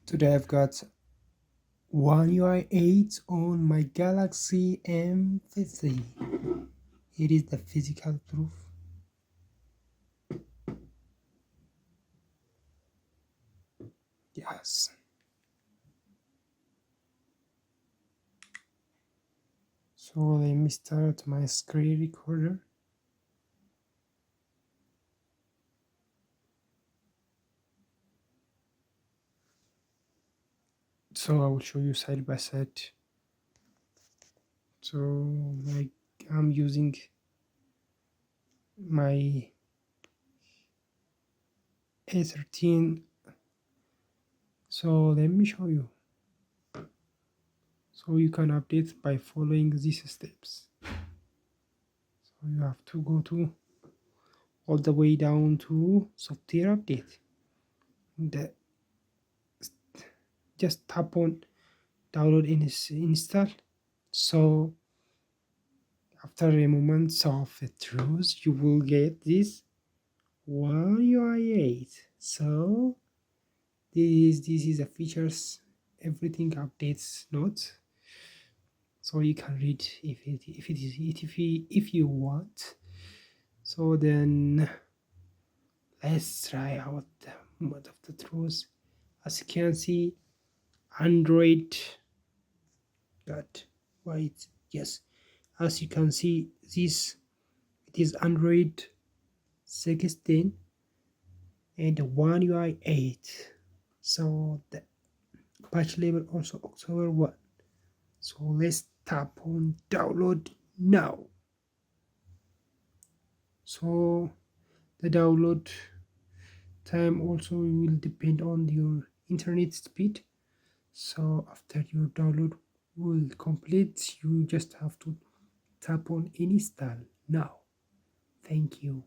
Today I've got One UI 8 on my Galaxy M15. Here is the physical proof. Yes. So let me start my screen recorder. So I will show you side by side. So I'm using my A13. So let me show you. So you can update by following these steps. So you have to go to all the way down to software update. Just tap on download and install. So after a moment of truth, you will get this One UI 8. So this is the features, everything updates notes. So you can read if you want. So then let's try out the mode of the truth. As you can see, Android got white. Yes, as you can see, this it is Android 16 and One UI 8. So the patch level also October 1. So let's tap on download now. So the download time also will depend on your internet speed. So after your download will complete, you just have to tap on install now. Thank you.